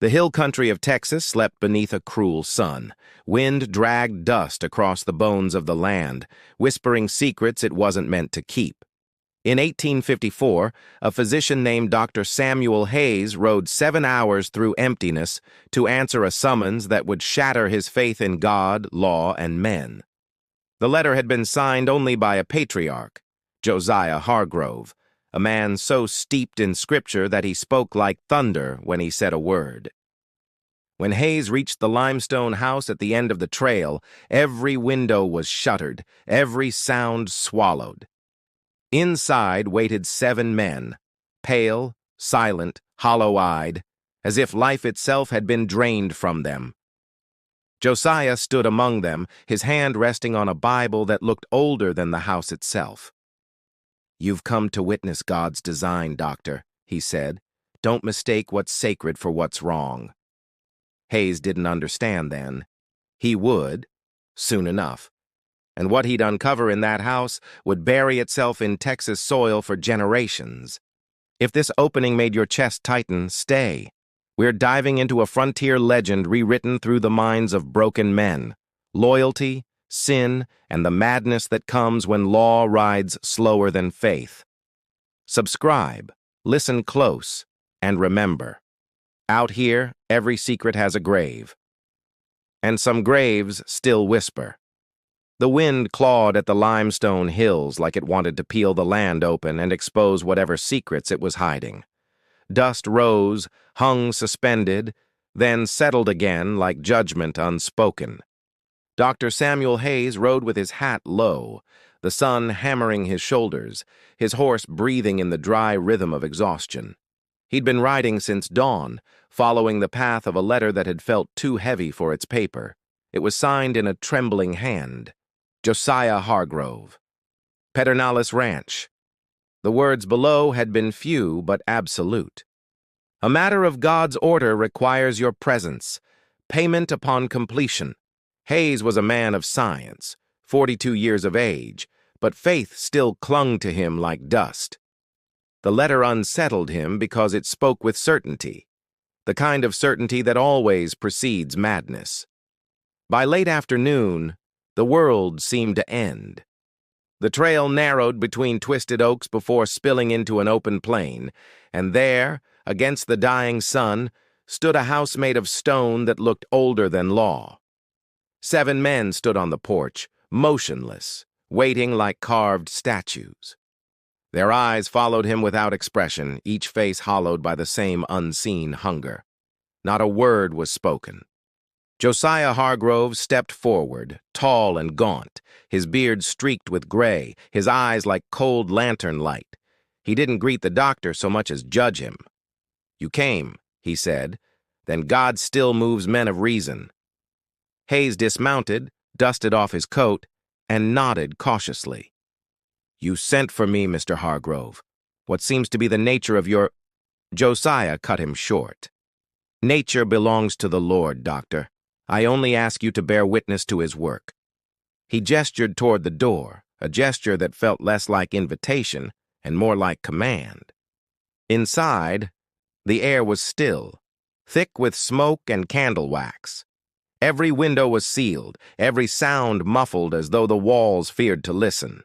The hill country of Texas slept beneath a cruel sun. Wind dragged dust across the bones of the land, whispering secrets it wasn't meant to keep. In 1854, a physician named Dr. Samuel Hayes rode 7 hours through emptiness to answer a summons that would shatter his faith in God, law, and men. The letter had been signed only by a patriarch, Josiah Hargrove, a man so steeped in scripture that he spoke like thunder when he said a word. When Hayes reached the limestone house at the end of the trail, every window was shuttered, every sound swallowed. Inside waited 7 men, pale, silent, hollow-eyed, as if life itself had been drained from them. Josiah stood among them, his hand resting on a Bible that looked older than the house itself. "You've come to witness God's design, Doctor," he said. "Don't mistake what's sacred for what's wrong." Hayes didn't understand then. He would, soon enough. And what he'd uncover in that house would bury itself in Texas soil for generations. If this opening made your chest tighten, stay. We're diving into a frontier legend rewritten through the minds of broken men. Loyalty, sin, and the madness that comes when law rides slower than faith. Subscribe, listen close, and remember. Out here, every secret has a grave. And some graves still whisper. The wind clawed at the limestone hills like it wanted to peel the land open and expose whatever secrets it was hiding. Dust rose, hung suspended, then settled again like judgment unspoken. Dr. Samuel Hayes rode with his hat low, the sun hammering his shoulders, his horse breathing in the dry rhythm of exhaustion. He'd been riding since dawn, following the path of a letter that had felt too heavy for its paper. It was signed in a trembling hand. Josiah Hargrove. Pedernales Ranch. The words below had been few but absolute. A matter of God's order requires your presence. Payment upon completion. Hayes was a man of science, 42 years of age, but faith still clung to him like dust. The letter unsettled him because it spoke with certainty, the kind of certainty that always precedes madness. By late afternoon, the world seemed to end. The trail narrowed between twisted oaks before spilling into an open plain, and there, against the dying sun, stood a house made of stone that looked older than law. 7 men stood on the porch, motionless, waiting like carved statues. Their eyes followed him without expression, each face hollowed by the same unseen hunger. Not a word was spoken. Josiah Hargrove stepped forward, tall and gaunt, his beard streaked with gray, his eyes like cold lantern light. He didn't greet the doctor so much as judge him. "You came," he said, "then God still moves men of reason." Hayes dismounted, dusted off his coat, and nodded cautiously. "You sent for me, Mr. Hargrove. What seems to be the nature of your—" Josiah cut him short. "Nature belongs to the Lord, Doctor. I only ask you to bear witness to his work." He gestured toward the door, a gesture that felt less like invitation and more like command. Inside, the air was still, thick with smoke and candle wax. Every window was sealed, every sound muffled as though the walls feared to listen.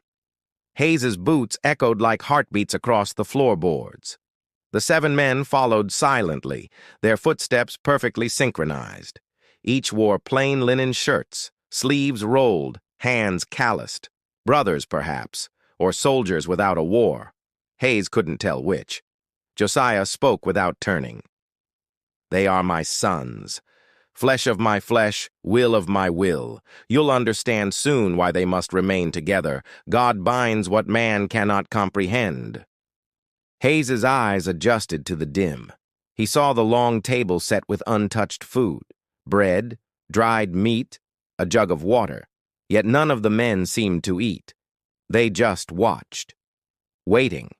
Hayes's boots echoed like heartbeats across the floorboards. The 7 men followed silently, their footsteps perfectly synchronized. Each wore plain linen shirts, sleeves rolled, hands calloused. Brothers, perhaps, or soldiers without a war. Hayes couldn't tell which. Josiah spoke without turning. "They are my sons. Flesh of my flesh, will of my will. You'll understand soon why they must remain together. God binds what man cannot comprehend." Hayes's eyes adjusted to the dim. He saw the long table set with untouched food, bread, dried meat, a jug of water. Yet none of the men seemed to eat. They just watched, waiting.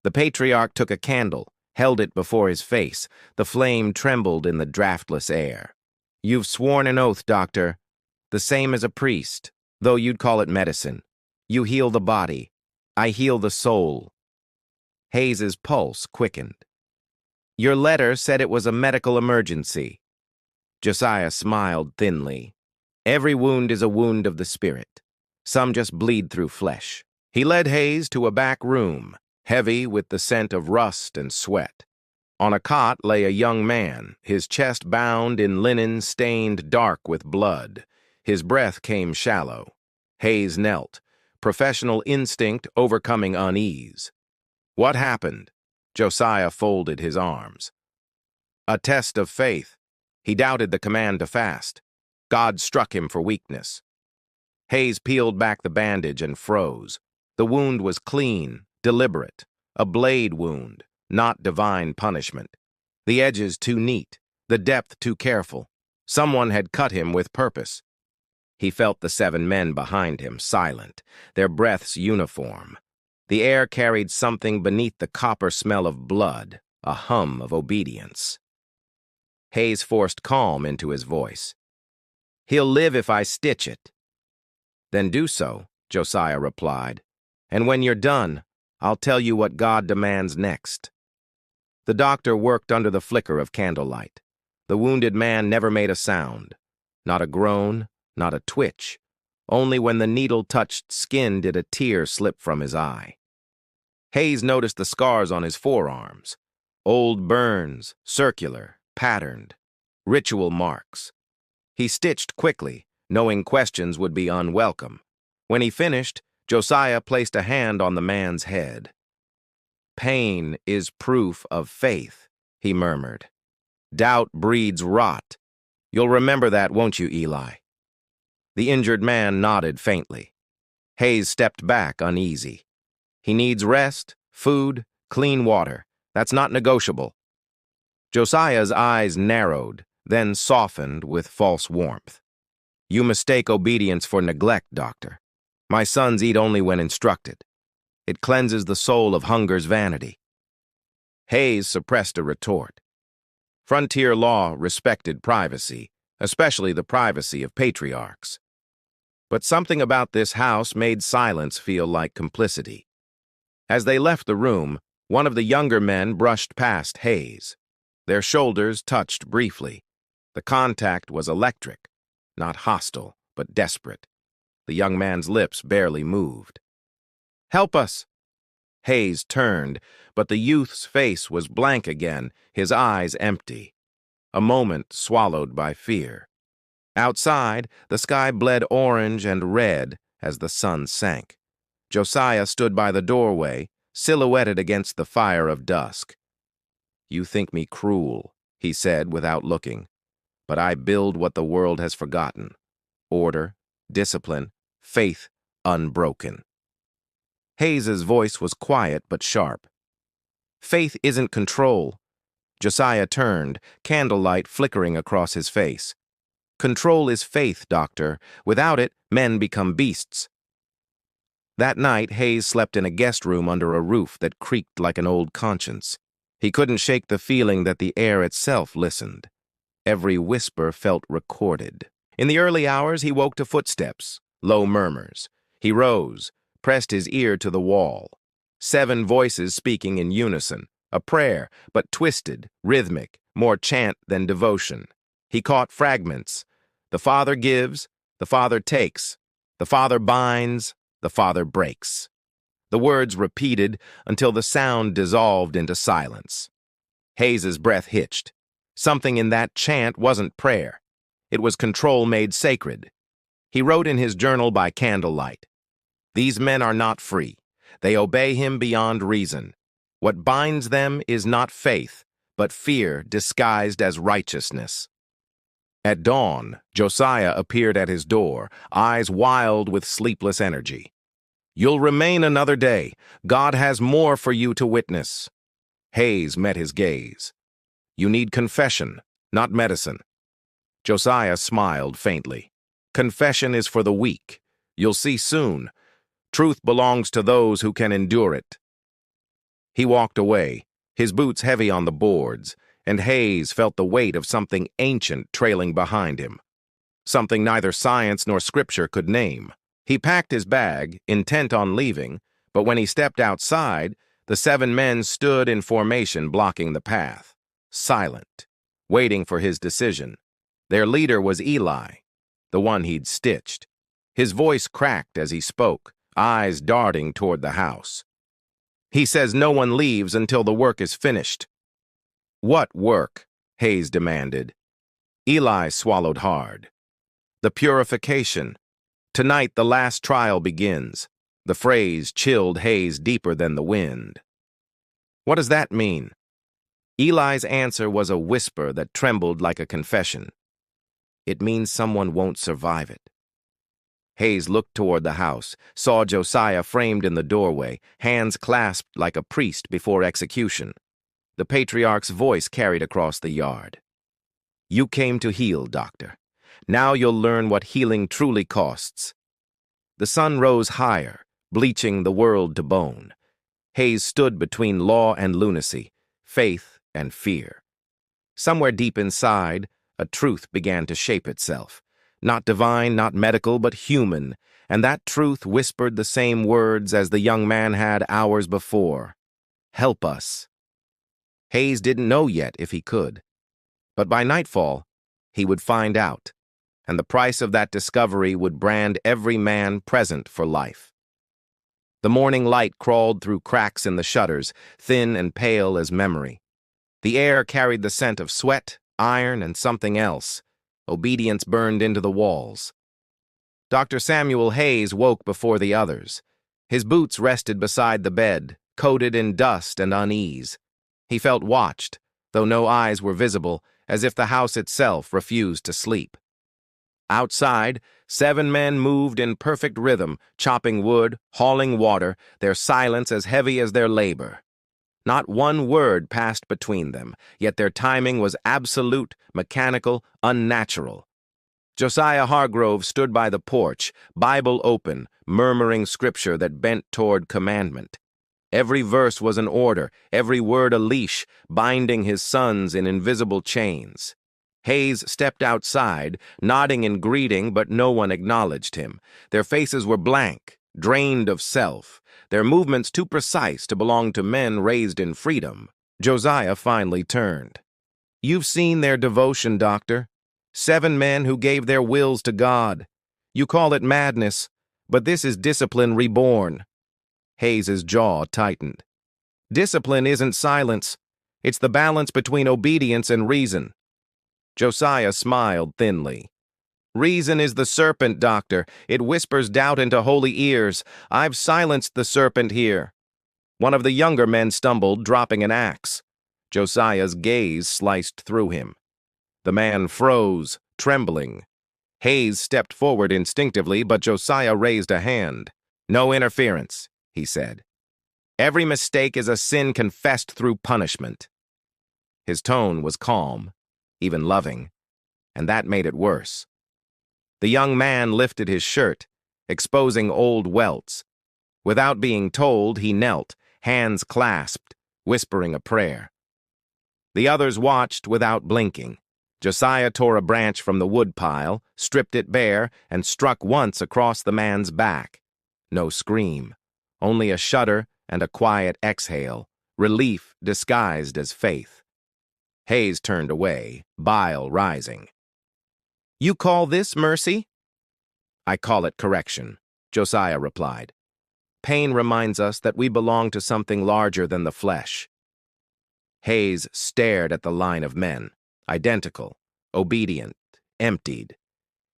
The patriarch took a candle, held it before his face. The flame trembled in the draftless air. "You've sworn an oath, Doctor. The same as a priest, though you'd call it medicine. You heal the body. I heal the soul." Hayes's pulse quickened. Your letter said it was a medical emergency. Josiah smiled thinly. Every wound is a wound of the spirit. Some just bleed through flesh. He led Hayes to a back room, heavy with the scent of rust and sweat. On a cot lay a young man, his chest bound in linen stained dark with blood. His breath came shallow. Hayes knelt, professional instinct overcoming unease. What happened? Josiah folded his arms. A test of faith. He doubted the command to fast. God struck him for weakness. Hayes peeled back the bandage and froze. The wound was clean, deliberate, a blade wound, not divine punishment. The edges too neat, the depth too careful. Someone had cut him with purpose. He felt the 7 men behind him, silent, their breaths uniform. The air carried something beneath the copper smell of blood, a hum of obedience. Hayes forced calm into his voice. He'll live if I stitch it. Then do so, Josiah replied. And when you're done, I'll tell you what God demands next. The doctor worked under the flicker of candlelight. The wounded man never made a sound. Not a groan, not a twitch. Only when the needle touched skin did a tear slip from his eye. Hayes noticed the scars on his forearms. Old burns, circular, patterned. Ritual marks. He stitched quickly, knowing questions would be unwelcome. When he finished, Josiah placed a hand on the man's head. Pain is proof of faith, he murmured. Doubt breeds rot. You'll remember that, won't you, Eli? The injured man nodded faintly. Hayes stepped back uneasy. He needs rest, food, clean water. That's not negotiable. Josiah's eyes narrowed, then softened with false warmth. You mistake obedience for neglect, Doctor. My sons eat only when instructed. It cleanses the soul of hunger's vanity. Hayes suppressed a retort. Frontier law respected privacy, especially the privacy of patriarchs. But something about this house made silence feel like complicity. As they left the room, one of the younger men brushed past Hayes. Their shoulders touched briefly. The contact was electric, not hostile, but desperate. The young man's lips barely moved. Help us! Hayes turned, but the youth's face was blank again, his eyes empty. A moment swallowed by fear. Outside, the sky bled orange and red as the sun sank. Josiah stood by the doorway, silhouetted against the fire of dusk. You think me cruel, he said without looking, but I build what the world has forgotten. Order, discipline, faith unbroken. Hayes's voice was quiet but sharp. Faith isn't control. Josiah turned, candlelight flickering across his face. Control is faith, Doctor. Without it, men become beasts. That night, Hayes slept in a guest room under a roof that creaked like an old conscience. He couldn't shake the feeling that the air itself listened. Every whisper felt recorded. In the early hours, he woke to footsteps, low murmurs. He rose, pressed his ear to the wall. 7 voices speaking in unison, a prayer, but twisted, rhythmic, more chant than devotion. He caught fragments. The Father gives, the Father takes, the Father binds, the Father breaks. The words repeated until the sound dissolved into silence. Hayes's breath hitched. Something in that chant wasn't prayer. It was control made sacred. He wrote in his journal by candlelight. These men are not free. They obey him beyond reason. What binds them is not faith, but fear disguised as righteousness. At dawn, Josiah appeared at his door, eyes wild with sleepless energy. You'll remain another day. God has more for you to witness. Hayes met his gaze. You need confession, not medicine. Josiah smiled faintly. Confession is for the weak. You'll see soon. Truth belongs to those who can endure it. He walked away, his boots heavy on the boards, and Hayes felt the weight of something ancient trailing behind him. Something neither science nor scripture could name. He packed his bag, intent on leaving, but when he stepped outside, the 7 men stood in formation blocking the path. silent, waiting for his decision. Their leader was Eli, the one he'd stitched. His voice cracked as he spoke, eyes darting toward the house. He says no one leaves until the work is finished. What work? Hayes demanded. Eli swallowed hard. The purification. Tonight the last trial begins. The phrase chilled Hayes deeper than the wind. What does that mean? Eli's answer was a whisper that trembled like a confession. It means someone won't survive it. Hayes looked toward the house, saw Josiah framed in the doorway, hands clasped like a priest before execution. The patriarch's voice carried across the yard. You came to heal, Doctor. Now you'll learn what healing truly costs. The sun rose higher, bleaching the world to bone. Hayes stood between law and lunacy, faith and fear. Somewhere deep inside, a truth began to shape itself. Not divine, not medical, but human, and that truth whispered the same words as the young man had hours before. Help us. Hayes didn't know yet if he could. But by nightfall, he would find out, and the price of that discovery would brand every man present for life. The morning light crawled through cracks in the shutters, thin and pale as memory. The air carried the scent of sweat, iron, and something else. Obedience burned into the walls. Dr. Samuel Hayes woke before the others. His boots rested beside the bed, coated in dust and unease. He felt watched, though no eyes were visible, as if the house itself refused to sleep. Outside, 7 men moved in perfect rhythm, chopping wood, hauling water, their silence as heavy as their labor. Not one word passed between them, yet their timing was absolute, mechanical, unnatural. Josiah Hargrove stood by the porch, Bible open, murmuring scripture that bent toward commandment. Every verse was an order, every word a leash, binding his sons in invisible chains. Hayes stepped outside, nodding in greeting, but no one acknowledged him. Their faces were blank, drained of self, their movements too precise to belong to men raised in freedom. Josiah finally turned. You've seen their devotion, Doctor. 7 men who gave their wills to God. You call it madness, but this is discipline reborn. Hayes's jaw tightened. Discipline isn't silence. It's the balance between obedience and reason. Josiah smiled thinly. Reason is the serpent, Doctor. It whispers doubt into holy ears. I've silenced the serpent here. One of the younger men stumbled, dropping an axe. Josiah's gaze sliced through him. The man froze, trembling. Hayes stepped forward instinctively, but Josiah raised a hand. No interference, he said. Every mistake is a sin confessed through punishment. His tone was calm, even loving, and that made it worse. The young man lifted his shirt, exposing old welts. Without being told, he knelt, hands clasped, whispering a prayer. The others watched without blinking. Josiah tore a branch from the woodpile, stripped it bare, and struck once across the man's back. No scream, only a shudder and a quiet exhale, relief disguised as faith. Hayes turned away, bile rising. You call this mercy? I call it correction, Josiah replied. Pain reminds us that we belong to something larger than the flesh. Hayes stared at the line of men, identical, obedient, emptied.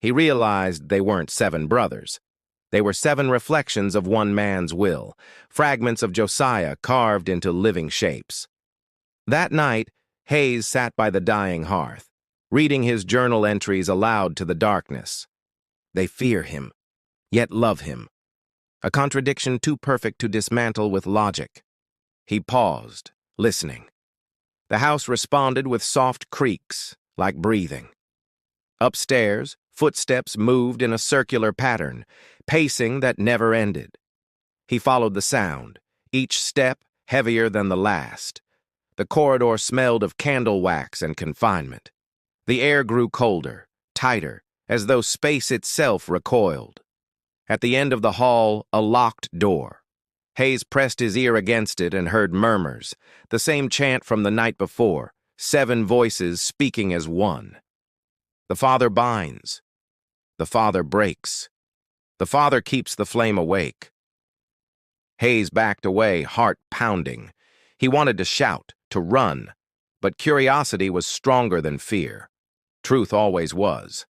He realized they weren't 7 brothers. They were 7 reflections of one man's will, fragments of Josiah carved into living shapes. That night, Hayes sat by the dying hearth, reading his journal entries aloud to the darkness. They fear him, yet love him. A contradiction too perfect to dismantle with logic. He paused, listening. The house responded with soft creaks, like breathing. Upstairs, footsteps moved in a circular pattern, pacing that never ended. He followed the sound, each step heavier than the last. The corridor smelled of candle wax and confinement. The air grew colder, tighter, as though space itself recoiled. At the end of the hall, a locked door. Hayes pressed his ear against it and heard murmurs, the same chant from the night before, 7 voices speaking as one. The Father binds. The Father breaks. The Father keeps the flame awake. Hayes backed away, heart pounding. He wanted to shout, to run, but curiosity was stronger than fear. Truth always was.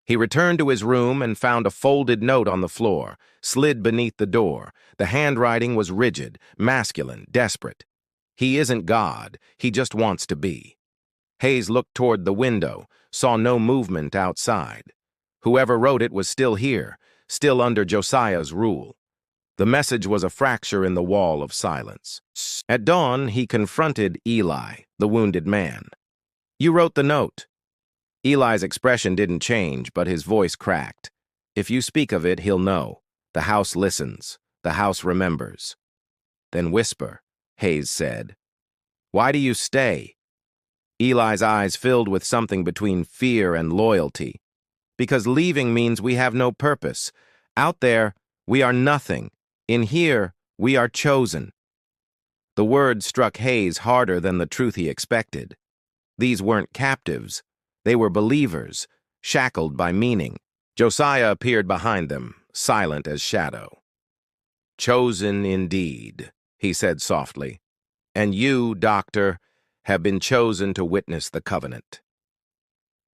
He returned to his room and found a folded note on the floor, slid beneath the door. The handwriting was rigid, masculine, desperate. He isn't God, he just wants to be. Hayes looked toward the window, saw no movement outside. Whoever wrote it was still here, still under Josiah's rule. The message was a fracture in the wall of silence. At dawn, he confronted Eli, the wounded man. "You wrote the note." Eli's expression didn't change, but his voice cracked. "If you speak of it, he'll know. The house listens. The house remembers." "Then whisper," Hayes said. "Why do you stay?" Eli's eyes filled with something between fear and loyalty. "Because leaving means we have no purpose. Out there, we are nothing. In here, we are chosen." The words struck Hayes harder than the truth he expected. These weren't captives. They were believers, shackled by meaning. Josiah appeared behind them, silent as shadow. "Chosen indeed," he said softly. "And you, Doctor, have been chosen to witness the covenant."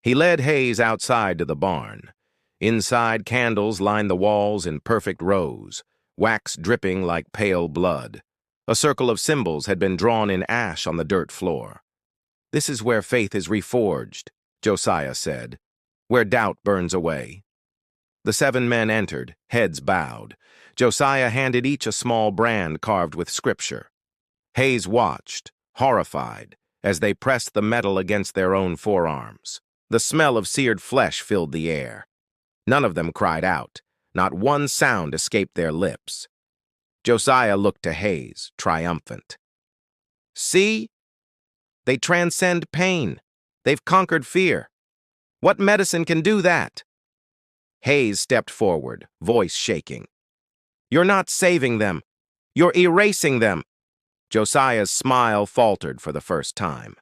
He led Hayes outside to the barn. Inside, candles lined the walls in perfect rows, wax dripping like pale blood. A circle of symbols had been drawn in ash on the dirt floor. "This is where faith is reforged," Josiah said, "where doubt burns away." The 7 men entered, heads bowed. Josiah handed each a small brand carved with scripture. Hayes watched, horrified, as they pressed the metal against their own forearms. The smell of seared flesh filled the air. None of them cried out. Not one sound escaped their lips. Josiah looked to Hayes, triumphant. "See? They transcend pain. They've conquered fear. What medicine can do that?" Hayes stepped forward, voice shaking. "You're not saving them. You're erasing them." Josiah's smile faltered for the first time.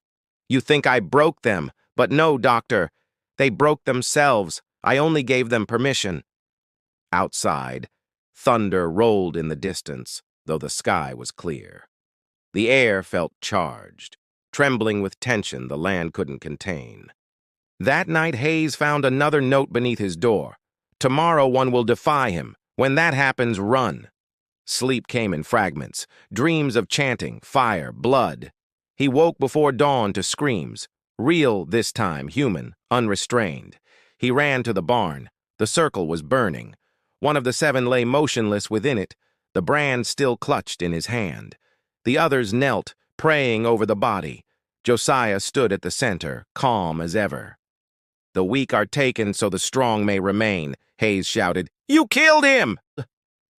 "You think I broke them, but no, Doctor. They broke themselves. I only gave them permission." Outside, thunder rolled in the distance, though the sky was clear. The air felt charged, trembling with tension the land couldn't contain. That night, Hayes found another note beneath his door. "Tomorrow one will defy him. When that happens, run." Sleep came in fragments, dreams of chanting, fire, blood. He woke before dawn to screams, real this time, human, unrestrained. He ran to the barn. The circle was burning. One of the 7 lay motionless within it, the brand still clutched in his hand. The others knelt, praying over the body. Josiah stood at the center, calm as ever. "The weak are taken so the strong may remain," Hayes shouted. "You killed him!"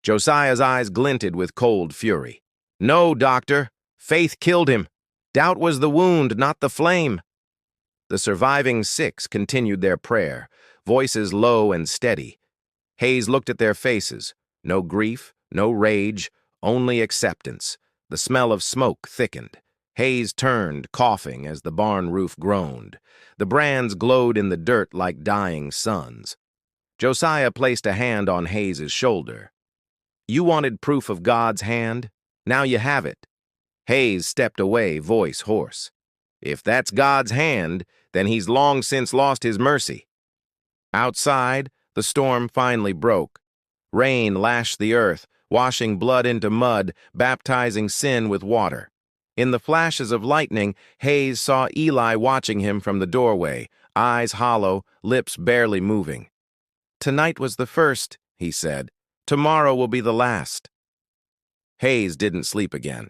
Josiah's eyes glinted with cold fury. "No, Doctor. Faith killed him. Doubt was the wound, not the flame." The surviving 6 continued their prayer, voices low and steady. Hayes looked at their faces. No grief, no rage, only acceptance. The smell of smoke thickened. Hayes turned, coughing, as the barn roof groaned. The brands glowed in the dirt like dying suns. Josiah placed a hand on Hayes's shoulder. "You wanted proof of God's hand? Now you have it." Hayes stepped away, voice hoarse. "If that's God's hand, then he's long since lost his mercy." Outside, the storm finally broke. Rain lashed the earth, washing blood into mud, baptizing sin with water. In the flashes of lightning, Hayes saw Eli watching him from the doorway, eyes hollow, lips barely moving. "Tonight was the first," he said. "Tomorrow will be the last." Hayes didn't sleep again.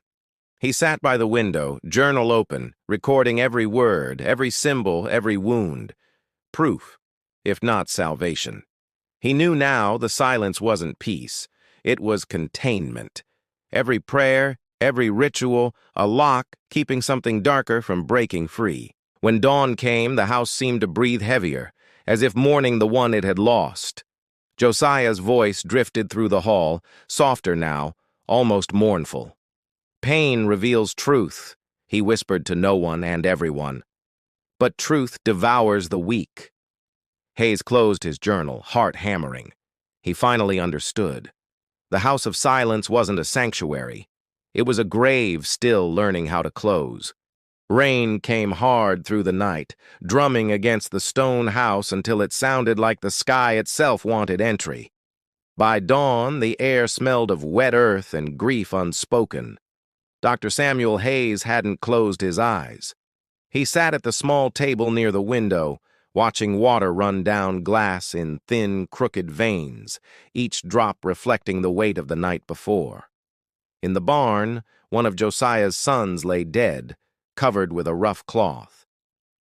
He sat by the window, journal open, recording every word, every symbol, every wound. Proof, if not salvation. He knew now the silence wasn't peace. It was containment. Every prayer, every ritual, a lock keeping something darker from breaking free. When dawn came, the house seemed to breathe heavier, as if mourning the one it had lost. Josiah's voice drifted through the hall, softer now, almost mournful. "Pain reveals truth," he whispered to no one and everyone. But truth devours the weak. Hayes closed his journal, heart hammering. He finally understood. The House of Silence wasn't a sanctuary. It was a grave still learning how to close. Rain came hard through the night, drumming against the stone house until it sounded like the sky itself wanted entry. By dawn, the air smelled of wet earth and grief unspoken. Dr. Samuel Hayes hadn't closed his eyes. He sat at the small table near the window, watching water run down glass in thin, crooked veins, each drop reflecting the weight of the night before. In the barn, one of Josiah's sons lay dead, covered with a rough cloth.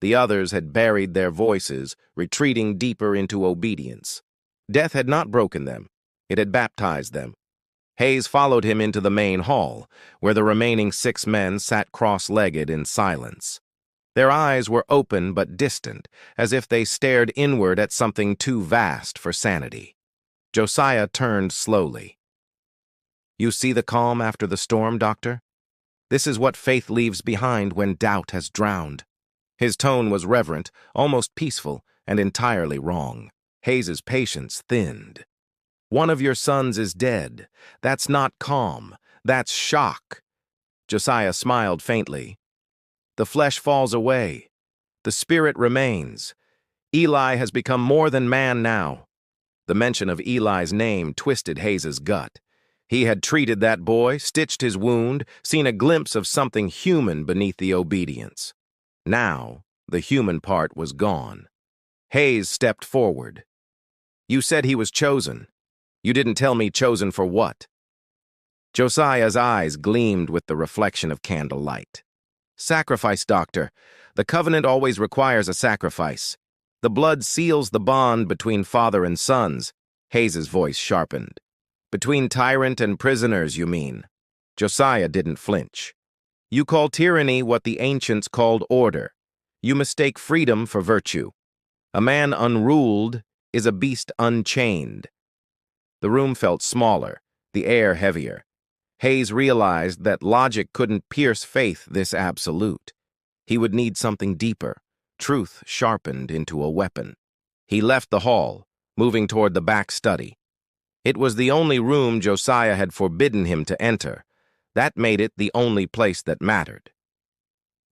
The others had buried their voices, retreating deeper into obedience. Death had not broken them. It had baptized them. Hayes followed him into the main hall, where the remaining 6 men sat cross-legged in silence. Their eyes were open but distant, as if they stared inward at something too vast for sanity. Josiah turned slowly. "You see the calm after the storm, Doctor? This is what faith leaves behind when doubt has drowned." His tone was reverent, almost peaceful, and entirely wrong. Hayes's patience thinned. "One of your sons is dead. That's not calm. That's shock." Josiah smiled faintly. "The flesh falls away. The spirit remains. Eli has become more than man now." The mention of Eli's name twisted Hayes's gut. He had treated that boy, stitched his wound, seen a glimpse of something human beneath the obedience. Now, the human part was gone. Hayes stepped forward. "You said he was chosen. You didn't tell me chosen for what." Josiah's eyes gleamed with the reflection of candlelight. "Sacrifice, Doctor. The covenant always requires a sacrifice. The blood seals the bond between father and sons." Hayes's voice sharpened. "Between tyrant and prisoners, you mean?" Josiah didn't flinch. "You call tyranny what the ancients called order. You mistake freedom for virtue. A man unruled is a beast unchained." The room felt smaller, the air heavier. Hayes realized that logic couldn't pierce faith this absolute. He would need something deeper, truth sharpened into a weapon. He left the hall, moving toward the back study. It was the only room Josiah had forbidden him to enter. That made it the only place that mattered.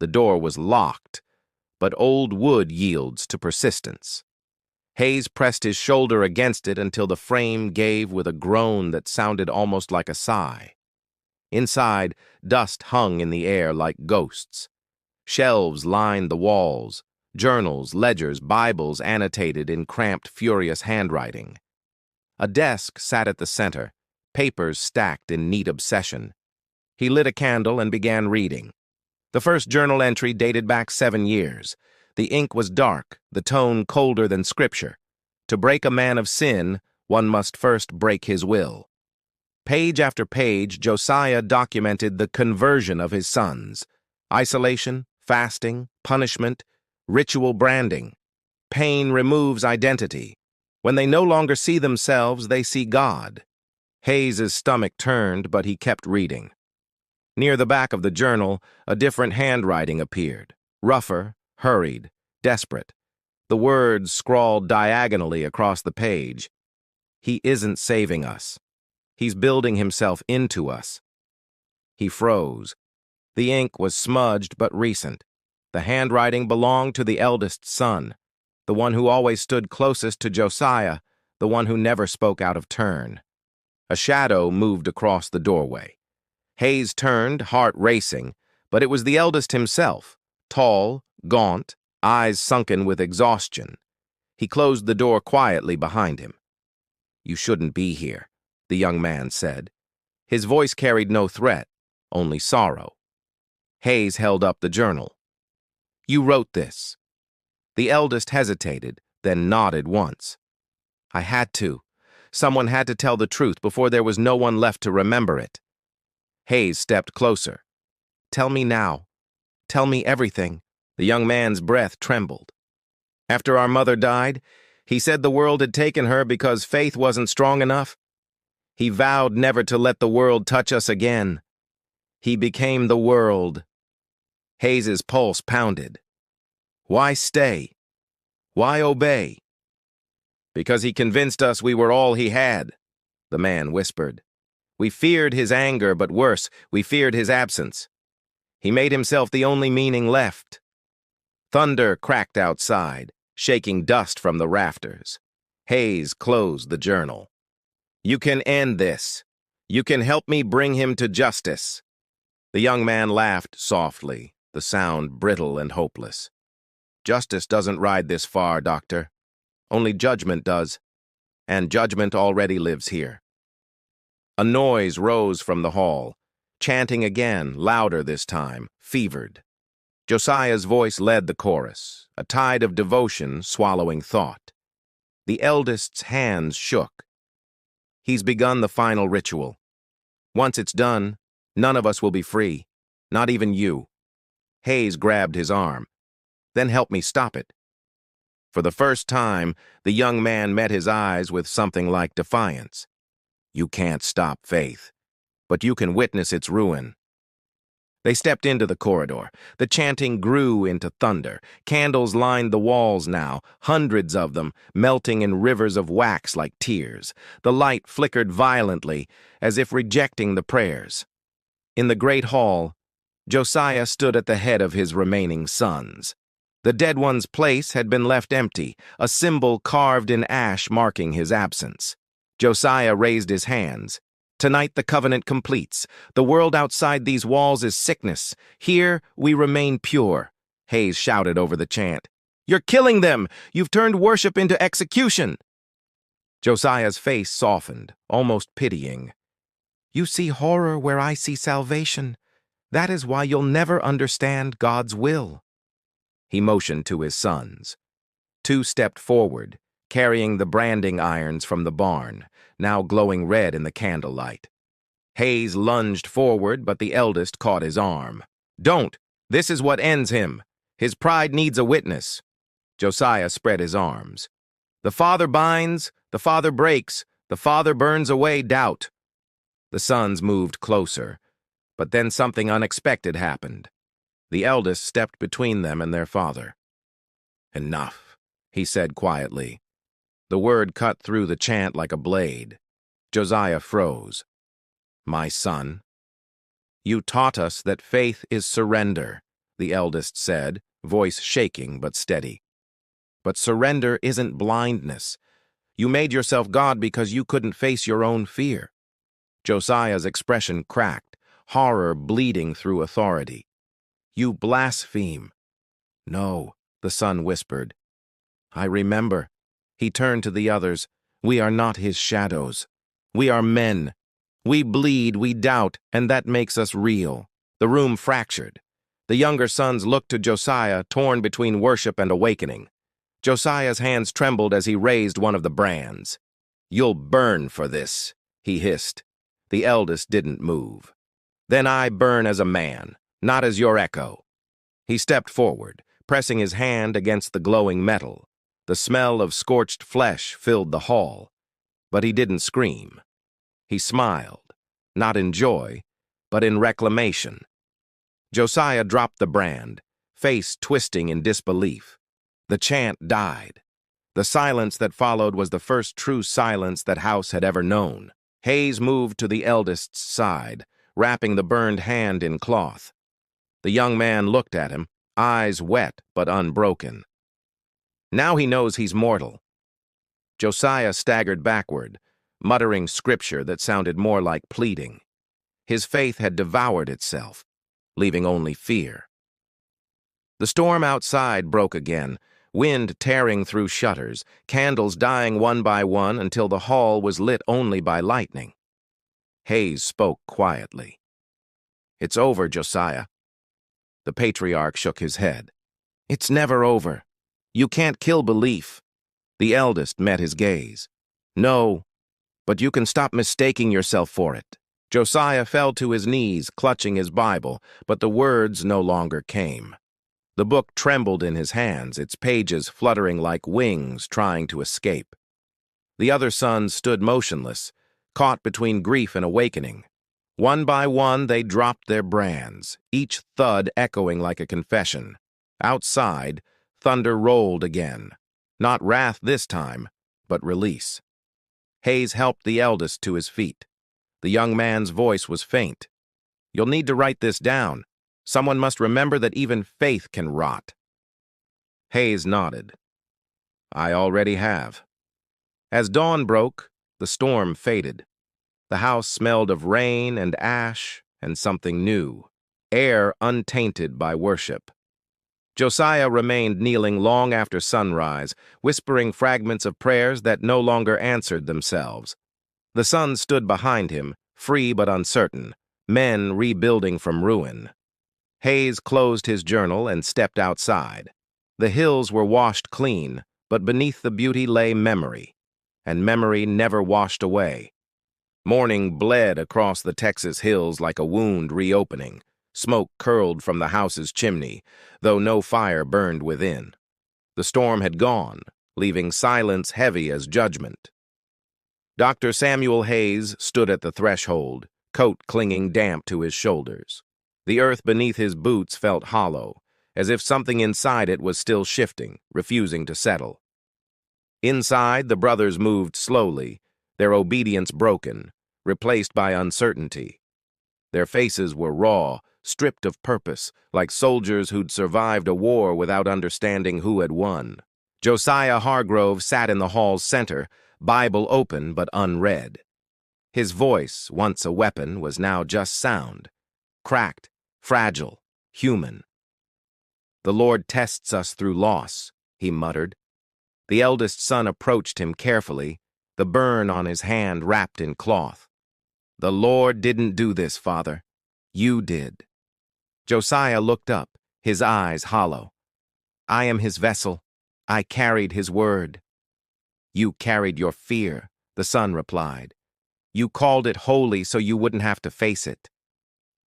The door was locked, but old wood yields to persistence. Hayes pressed his shoulder against it until the frame gave with a groan that sounded almost like a sigh. Inside, dust hung in the air like ghosts. Shelves lined the walls, journals, ledgers, Bibles annotated in cramped, furious handwriting. A desk sat at the center, papers stacked in neat obsession. He lit a candle and began reading. The first journal entry dated back 7 years. The ink was dark, the tone colder than scripture. To break a man of sin, one must first break his will. Page after page, Josiah documented the conversion of his sons. Isolation, fasting, punishment, ritual branding. Pain removes identity. When they no longer see themselves, they see God. Hayes's stomach turned, but he kept reading. Near the back of the journal, a different handwriting appeared. Rougher, hurried, desperate. The words scrawled diagonally across the page. "He isn't saving us. He's building himself into us." He froze. The ink was smudged but recent. The handwriting belonged to the eldest son, the one who always stood closest to Josiah, the one who never spoke out of turn. A shadow moved across the doorway. Hayes turned, heart racing, but it was the eldest himself, tall, gaunt, eyes sunken with exhaustion. He closed the door quietly behind him. "You shouldn't be here," the young man said. His voice carried no threat, only sorrow. Hayes held up the journal. "You wrote this." The eldest hesitated, then nodded once. "I had to. Someone had to tell the truth before there was no one left to remember it." Hayes stepped closer. "Tell me now. Tell me everything." The young man's breath trembled. "After our mother died, he said the world had taken her because faith wasn't strong enough. He vowed never to let the world touch us again. He became the world." Hayes's pulse pounded. Why stay? Why obey? Because he convinced us we were all he had, the man whispered. We feared his anger, but worse, we feared his absence. He made himself the only meaning left. Thunder cracked outside, shaking dust from the rafters. Hayes closed the journal. You can end this. You can help me bring him to justice. The young man laughed softly, the sound brittle and hopeless. Justice doesn't ride this far, Doctor. Only judgment does, and judgment already lives here. A noise rose from the hall, chanting again, louder this time, fevered. Josiah's voice led the chorus, a tide of devotion swallowing thought. The eldest's hands shook. He's begun the final ritual. Once it's done, none of us will be free, not even you. Hayes grabbed his arm. Then help me stop it. For the first time, the young man met his eyes with something like defiance. You can't stop faith, but you can witness its ruin. They stepped into the corridor. The chanting grew into thunder. Candles lined the walls now, hundreds of them, melting in rivers of wax like tears. The light flickered violently, as if rejecting the prayers. In the great hall, Josiah stood at the head of his remaining sons. The dead one's place had been left empty, a symbol carved in ash marking his absence. Josiah raised his hands. Tonight the covenant completes. The world outside these walls is sickness. Here we remain pure. Hayes shouted over the chant. You're killing them! You've turned worship into execution! Josiah's face softened, almost pitying. You see horror where I see salvation. That is why you'll never understand God's will. He motioned to his sons. Two stepped forward, carrying the branding irons from the barn, now glowing red in the candlelight. Hayes lunged forward, but the eldest caught his arm. Don't! This is what ends him. His pride needs a witness. Josiah spread his arms. The Father binds, the Father breaks, the Father burns away doubt. The sons moved closer, but then something unexpected happened. The eldest stepped between them and their father. Enough, he said quietly. The word cut through the chant like a blade. Josiah froze. My son, you taught us that faith is surrender, the eldest said, voice shaking but steady. But surrender isn't blindness. You made yourself God because you couldn't face your own fear. Josiah's expression cracked, horror bleeding through authority. You blaspheme. No, the son whispered. I remember. He turned to the others. We are not his shadows. We are men. We bleed, we doubt, and that makes us real. The room fractured. The younger sons looked to Josiah, torn between worship and awakening. Josiah's hands trembled as he raised one of the brands. You'll burn for this, he hissed. The eldest didn't move. Then I burn as a man, not as your echo. He stepped forward, pressing his hand against the glowing metal. The smell of scorched flesh filled the hall, but he didn't scream. He smiled, not in joy, but in reclamation. Josiah dropped the brand, face twisting in disbelief. The chant died. The silence that followed was the first true silence that house had ever known. Hayes moved to the eldest's side, wrapping the burned hand in cloth. The young man looked at him, eyes wet but unbroken. Now he knows he's mortal. Josiah staggered backward, muttering scripture that sounded more like pleading. His faith had devoured itself, leaving only fear. The storm outside broke again, wind tearing through shutters, candles dying one by one until the hall was lit only by lightning. Hayes spoke quietly. It's over, Josiah. The patriarch shook his head. It's never over. You can't kill belief. The eldest met his gaze. No, but you can stop mistaking yourself for it. Josiah fell to his knees, clutching his Bible, but the words no longer came. The book trembled in his hands, its pages fluttering like wings trying to escape. The other sons stood motionless, caught between grief and awakening. One by one, they dropped their brands, each thud echoing like a confession. Outside, thunder rolled again. Not wrath this time, but release. Hayes helped the eldest to his feet. The young man's voice was faint. "You'll need to write this down. Someone must remember that even faith can rot." Hayes nodded. "I already have." As dawn broke, the storm faded. The house smelled of rain and ash and something new, air untainted by worship. Josiah remained kneeling long after sunrise, whispering fragments of prayers that no longer answered themselves. The sun stood behind him, free but uncertain, men rebuilding from ruin. Hayes closed his journal and stepped outside. The hills were washed clean, but beneath the beauty lay memory, and memory never washed away. Morning bled across the Texas hills like a wound reopening. Smoke curled from the house's chimney, though no fire burned within. The storm had gone, leaving silence heavy as judgment. Dr. Samuel Hayes stood at the threshold, coat clinging damp to his shoulders. The earth beneath his boots felt hollow, as if something inside it was still shifting, refusing to settle. Inside, the brothers moved slowly, their obedience broken, replaced by uncertainty. Their faces were raw, stripped of purpose, like soldiers who'd survived a war without understanding who had won. Josiah Hargrove sat in the hall's center, Bible open but unread. His voice, once a weapon, was now just sound. Cracked, fragile, human. "The Lord tests us through loss," he muttered. The eldest son approached him carefully, the burn on his hand wrapped in cloth. "The Lord didn't do this, Father. You did." Josiah looked up, his eyes hollow. "I am his vessel. I carried his word." "You carried your fear," the son replied. "You called it holy so you wouldn't have to face it."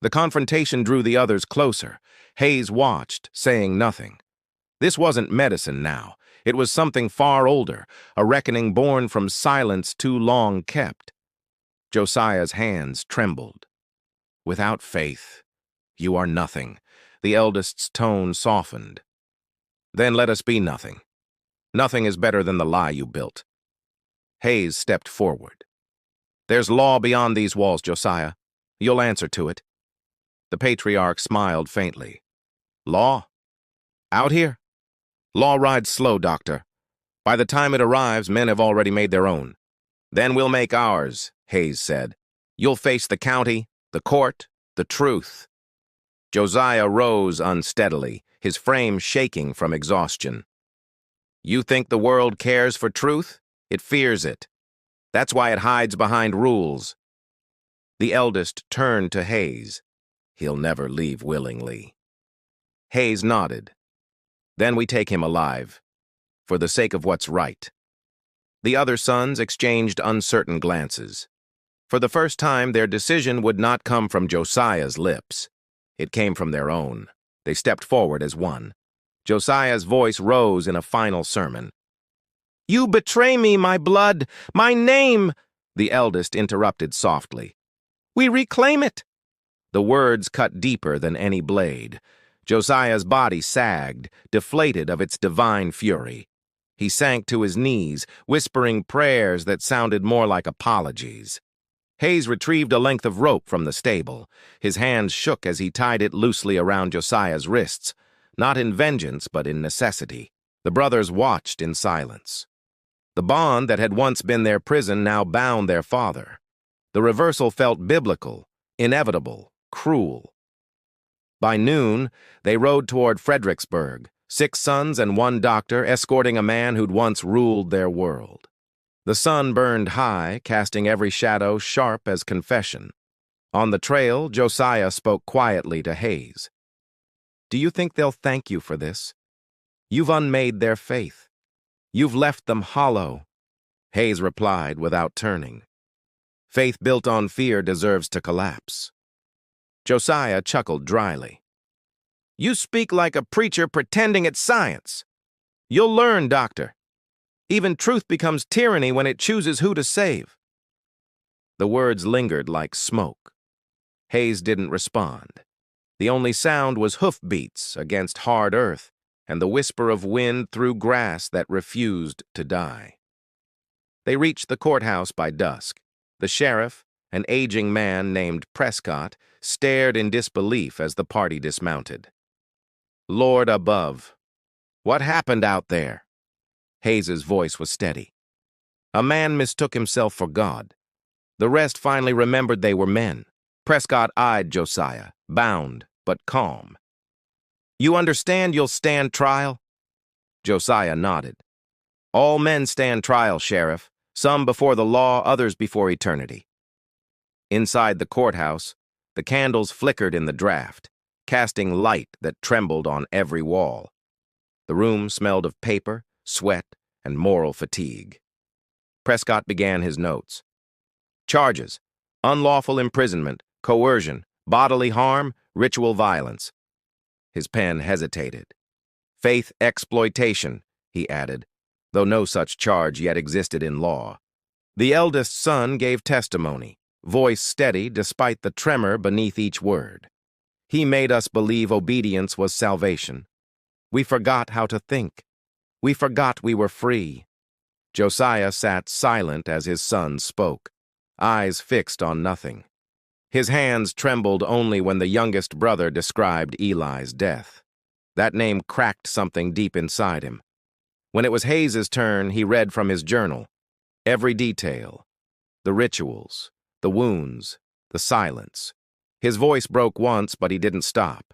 The confrontation drew the others closer. Hayes watched, saying nothing. This wasn't medicine now. It was something far older, a reckoning born from silence too long kept. Josiah's hands trembled. "Without faith, you are nothing." The eldest's tone softened. "Then let us be nothing. Nothing is better than the lie you built." Hayes stepped forward. "There's law beyond these walls, Josiah. You'll answer to it." The patriarch smiled faintly. "Law? Out here? Law rides slow, Doctor. By the time it arrives, men have already made their own." "Then we'll make ours," Hayes said. "You'll face the county, the court, the truth." Josiah rose unsteadily, his frame shaking from exhaustion. "You think the world cares for truth? It fears it. That's why it hides behind rules." The eldest turned to Hayes. "He'll never leave willingly." Hayes nodded. "Then we take him alive, for the sake of what's right." The other sons exchanged uncertain glances. For the first time, their decision would not come from Josiah's lips. It came from their own. They stepped forward as one. Josiah's voice rose in a final sermon. "You betray me, my blood, my name," the eldest interrupted softly. "We reclaim it." The words cut deeper than any blade. Josiah's body sagged, deflated of its divine fury. He sank to his knees, whispering prayers that sounded more like apologies. Hayes retrieved a length of rope from the stable. His hands shook as he tied it loosely around Josiah's wrists, not in vengeance but in necessity. The brothers watched in silence. The bond that had once been their prison now bound their father. The reversal felt biblical, inevitable, cruel. By noon, they rode toward Fredericksburg, 6 sons and 1 doctor escorting a man who'd once ruled their world. The sun burned high, casting every shadow sharp as confession. On the trail, Josiah spoke quietly to Hayes. "Do you think they'll thank you for this? You've unmade their faith. You've left them hollow." Hayes replied without turning. "Faith built on fear deserves to collapse." Josiah chuckled dryly. "You speak like a preacher pretending it's science. You'll learn, Doctor. Even truth becomes tyranny when it chooses who to save." The words lingered like smoke. Hayes didn't respond. The only sound was hoofbeats against hard earth and the whisper of wind through grass that refused to die. They reached the courthouse by dusk. The sheriff, an aging man named Prescott, stared in disbelief as the party dismounted. "Lord above, what happened out there?" Hayes's voice was steady. "A man mistook himself for God. The rest finally remembered they were men." Prescott eyed Josiah, bound but calm. "You understand you'll stand trial?" Josiah nodded. "All men stand trial, Sheriff. Some before the law, others before eternity." Inside the courthouse, the candles flickered in the draft, casting light that trembled on every wall. The room smelled of paper, sweat, and moral fatigue. Prescott began his notes. "Charges: unlawful imprisonment, coercion, bodily harm, ritual violence." His pen hesitated. "Faith exploitation," he added, though no such charge yet existed in law. The eldest son gave testimony, voice steady despite the tremor beneath each word. "He made us believe obedience was salvation. We forgot how to think. We forgot we were free." Josiah sat silent as his son spoke, eyes fixed on nothing. His hands trembled only when the youngest brother described Eli's death. That name cracked something deep inside him. When it was Hayes's turn, he read from his journal. Every detail. The rituals, the wounds, the silence. His voice broke once, but he didn't stop.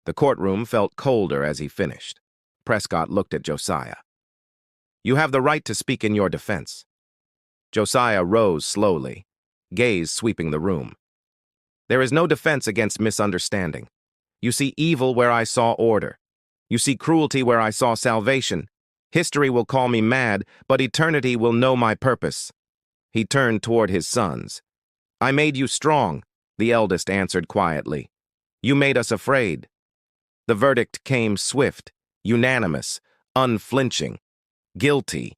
The courtroom felt colder as he finished. Prescott looked at Josiah. "You have the right to speak in your defense." Josiah rose slowly, gaze sweeping the room. "There is no defense against misunderstanding. You see evil where I saw order. You see cruelty where I saw salvation. History will call me mad, but eternity will know my purpose." He turned toward his sons. "I made you strong," the eldest answered quietly. "You made us afraid." The verdict came swift, unanimous, unflinching. Guilty.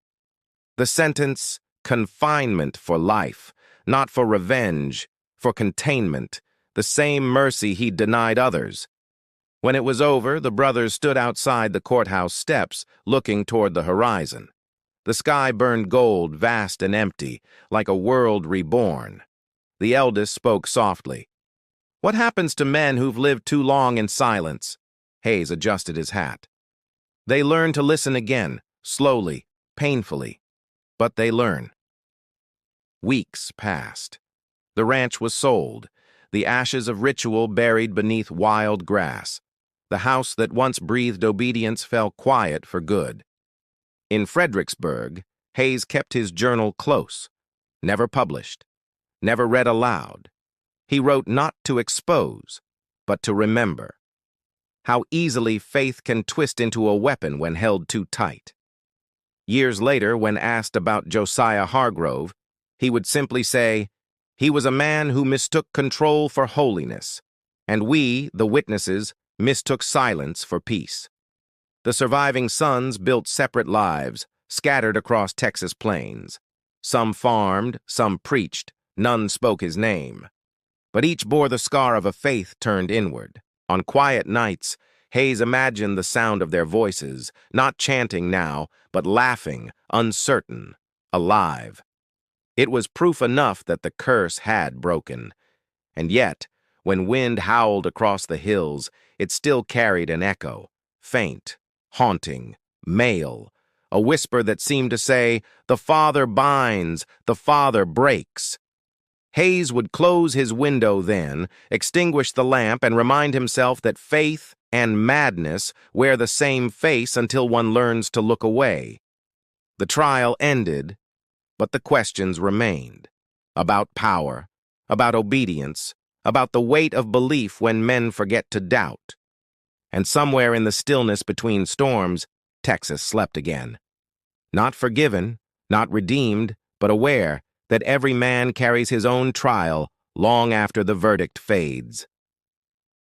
The sentence: confinement for life, not for revenge, for containment, the same mercy he'd denied others. When it was over, the brothers stood outside the courthouse steps, looking toward the horizon. The sky burned gold, vast and empty, like a world reborn. The eldest spoke softly. "What happens to men who've lived too long in silence?" Hayes adjusted his hat. "They learn to listen again, slowly, painfully, but they learn." Weeks passed. The ranch was sold, the ashes of ritual buried beneath wild grass. The house that once breathed obedience fell quiet for good. In Fredericksburg, Hayes kept his journal close, never published, never read aloud. He wrote not to expose, but to remember. How easily faith can twist into a weapon when held too tight. Years later, when asked about Josiah Hargrove, he would simply say, "He was a man who mistook control for holiness, and we, the witnesses, mistook silence for peace." The surviving sons built separate lives, scattered across Texas plains. Some farmed, some preached, none spoke his name. But each bore the scar of a faith turned inward. On quiet nights, Hayes imagined the sound of their voices, not chanting now, but laughing, uncertain, alive. It was proof enough that the curse had broken. And yet, when wind howled across the hills, it still carried an echo, faint, haunting, male, a whisper that seemed to say, "The Father binds, the Father breaks." Hayes would close his window then, extinguish the lamp, and remind himself that faith and madness wear the same face until one learns to look away. The trial ended, but the questions remained. About power, about obedience, about the weight of belief when men forget to doubt. And somewhere in the stillness between storms, Texas slept again. Not forgiven, not redeemed, but aware that every man carries his own trial long after the verdict fades.